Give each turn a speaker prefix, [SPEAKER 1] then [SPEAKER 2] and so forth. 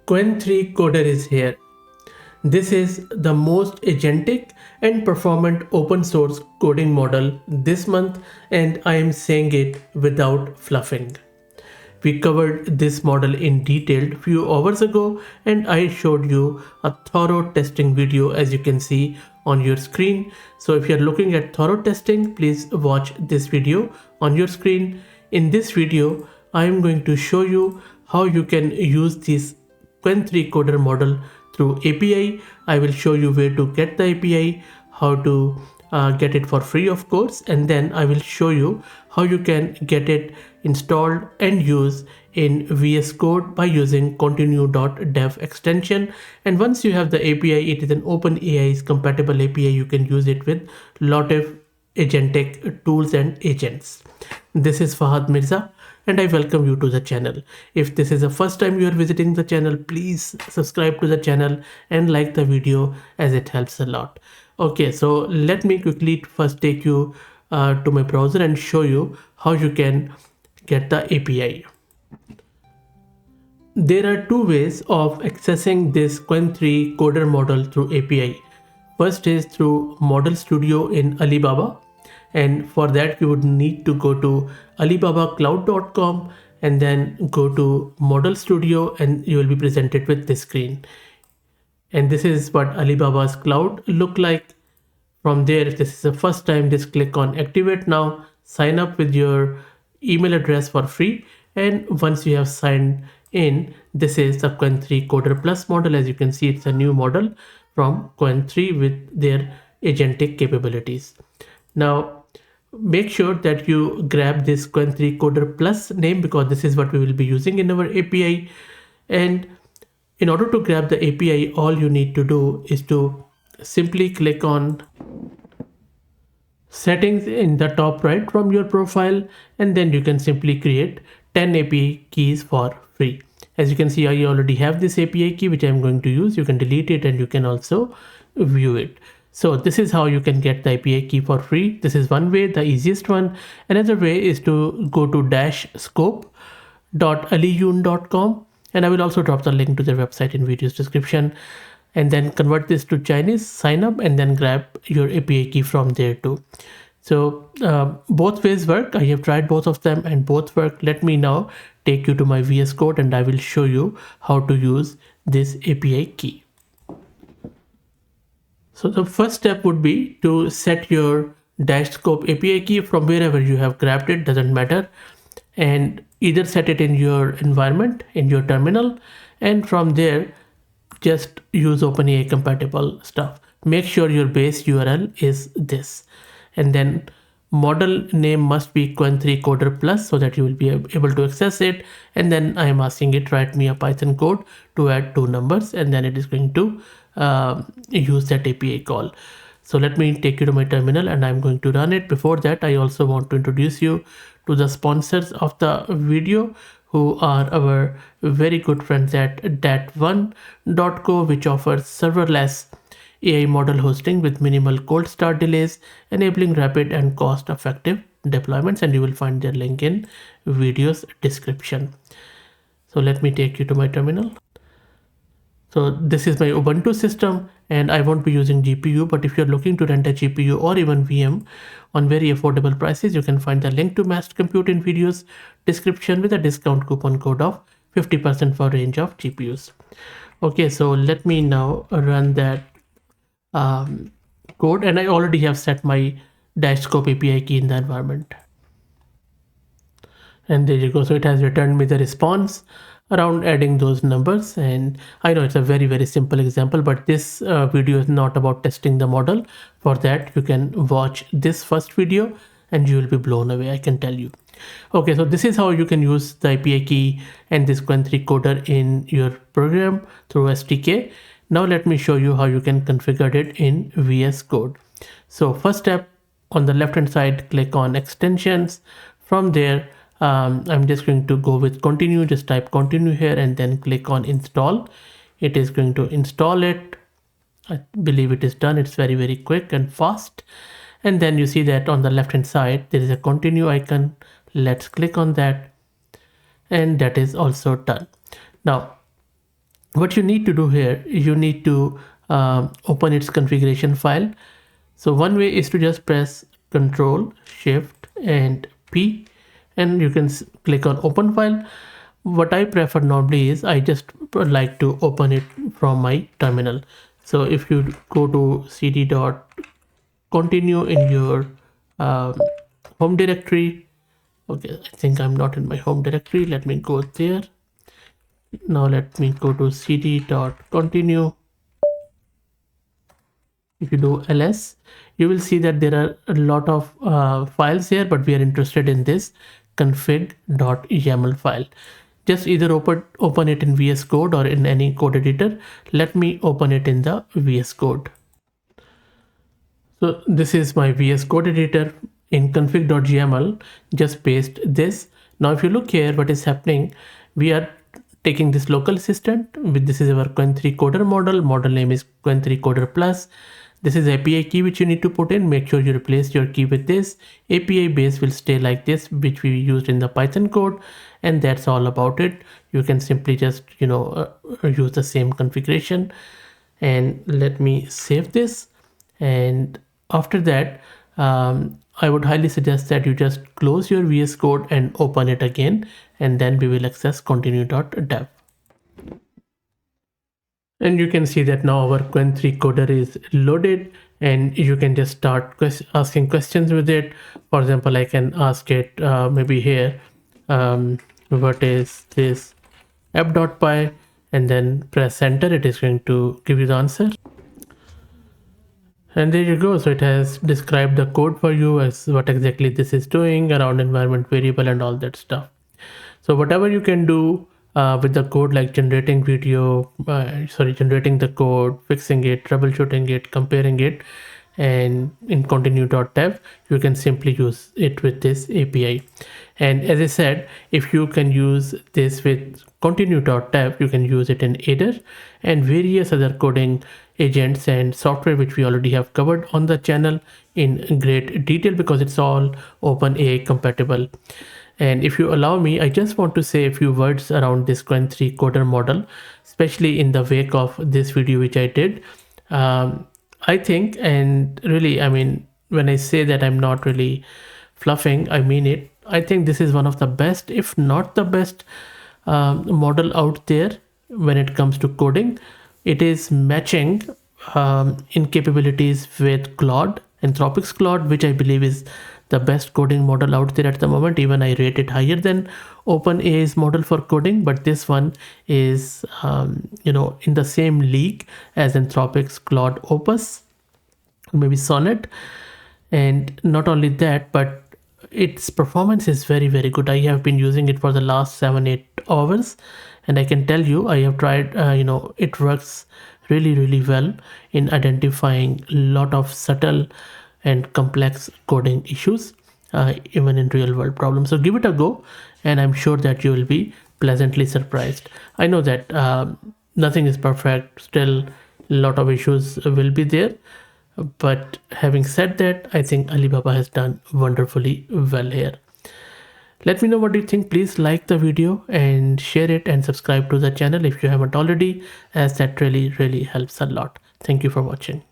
[SPEAKER 1] Qwen3-Coder is here. This is the most agentic and performant open source coding model this month, and I am saying it without fluffing. We covered this model in detail few hours ago, and I showed you a thorough testing video as you can see on your screen. So if you're looking at thorough testing, please watch this video on your screen. In this video, I am going to show you how you can use this Qwen3-Coder model through API. I will show you where to get the API, how to get it for free of course, and then I will show you how you can get it installed and use in VS Code by using Continue.dev extension. And once you have the API, it is an OpenAI compatible API. You can use it with lot of agentic tools and agents. This is Fahad Mirza and I welcome you to the channel. If this is the first time you are visiting the channel, please subscribe to the channel and like the video as it helps a lot. Okay, so let me quickly first take you to my browser and show you how you can get the API. There are two ways of accessing this Qwen3-Coder model through API. First is through Model Studio in Alibaba, and for that you would need to go to alibabacloud.com and then go to Model Studio, and you will be presented with this screen. And this is what Alibaba's cloud look like. From there, if this is the first time, just click on activate now, sign up with your email address for free. And once you have signed in, this is the Qwen3-Coder Plus model. As you can see, it's a new model from Qwen3 with their agentic capabilities. Now, make sure that you grab this Qwen3-Coder Plus name because this is what we will be using in our API. And in order to grab the API, all you need to do is to simply click on settings in the top right from your profile, and then you can simply create 10 API keys for free. As you can see, I already have this API key which I'm going to use. You can delete it and you can also view it. So this is how you can get the API key for free. This is one way, the easiest one. Another way is to go to -scope.aliyun.com, and I will also drop the link to their website in video's description, and then convert this to Chinese, sign up, and then grab your API key from there too. So both ways work. I have tried both of them and both work. Let me now take you to my VS Code and I will show you how to use this API key. So the first step would be to set your -scope API key from wherever you have grabbed it, doesn't matter, and either set it in your environment, in your terminal, and from there just use OpenAI compatible stuff. Make sure your base URL is this, and then model name must be Qwen3-Coder Plus so that you will be able to access it. And then I am asking it write me a Python code to add two numbers, and then it is going to use that API call. So let me take you to my terminal and I'm going to run it. Before that, I also want to introduce you to the sponsors of the video, who are our very good friends at dat1.co, which offers serverless AI model hosting with minimal cold start delays, enabling rapid and cost-effective deployments, and you will find their link in video's description. So let me take you to my terminal. So this is my Ubuntu system and I won't be using GPU, but if you're looking to rent a GPU or even VM on very affordable prices, you can find the link to Massed Compute in video's description with a discount coupon code of 50% for range of GPUs. Okay, so let me now run that code, and I already have set my -scope API key in the environment. And there you go. So it has returned me the response around adding those numbers. And I know it's a very simple example, but this video is not about testing the model. For that, you can watch this first video and you will be blown away, I can tell you. Okay, so this is how you can use the API key and this Qwen3-Coder in your program through SDK. Now let me show you how you can configure it in VS Code. So first step, on the left hand side, click on extensions. From there, I'm just going to go with continue, just type continue here and then click on install. It is going to install it. I believe it is done. It's very quick and fast. And then you see that on the left hand side, there is a continue icon. Let's click on that. And that is also done. Now, what you need to do here, you need to open its configuration file. So one way is to just press Control Shift and P, and you can click on open file. What I prefer normally is I just like to open it from my terminal. So if you go to cd.continue in your home directory. Okay, I think I'm not in my home directory. Let me go there. Now let me go to cd.continue. If you do ls, you will see that there are a lot of files here, but we are interested in this config.yaml file. Just either open it in VS Code or in any code editor. Let me open it in the VS Code. So this is my VS Code editor. In config.yaml, just paste this. Now if you look here, what is happening, we are taking this local assistant. This is our Qwen3-Coder model name is Qwen3-Coder plus. This is API key which you need to put in. Make sure you replace your key with this. API base will stay like this, which we used in the Python code, and that's all about it. You can simply just use the same configuration. And let me save this, and after that I would highly suggest that you just close your VS Code and open it again, and then we will access Continue.dev. And you can see that now our Qwen3-Coder is loaded, and you can just start asking questions with it. For example, I can ask it maybe here, what is this app.py, and then press enter. It is going to give you the answer. And there you go. So it has described the code for you as what exactly this is doing around environment variable and all that stuff. So whatever you can do with the code, like generating generating the code, fixing it, troubleshooting it, comparing it, and in Continue.dev, you can simply use it with this API. And as I said, if you can use this with Continue.dev, you can use it in Adder and various other coding agents and software which we already have covered on the channel in great detail, because it's all OpenAI compatible. And if you allow me, I just want to say a few words around this Qwen3-Coder model, especially in the wake of this video which I did. I think, and really, I mean, when I say that I'm not really fluffing, I mean it. I think this is one of the best, if not the best, model out there when it comes to coding. It is matching in capabilities with Claude, Anthropic's Claude, which I believe is the best coding model out there at the moment. Even I rate it higher than OpenAI's model for coding, but this one is in the same league as Anthropic's Claude Opus, maybe Sonnet. And not only that, but its performance is very, very good. I have been using it for the last 7-8 hours, and I can tell you, I have tried, it works really, really well in identifying a lot of subtle and complex coding issues, even in real world problems. So give it a go, and I'm sure that you will be pleasantly surprised. I know that nothing is perfect, still a lot of issues will be there. But having said that, I think Alibaba has done wonderfully well here. Let me know what you think. Please like the video and share it, and subscribe to the channel if you haven't already, as that really, really helps a lot. Thank you for watching.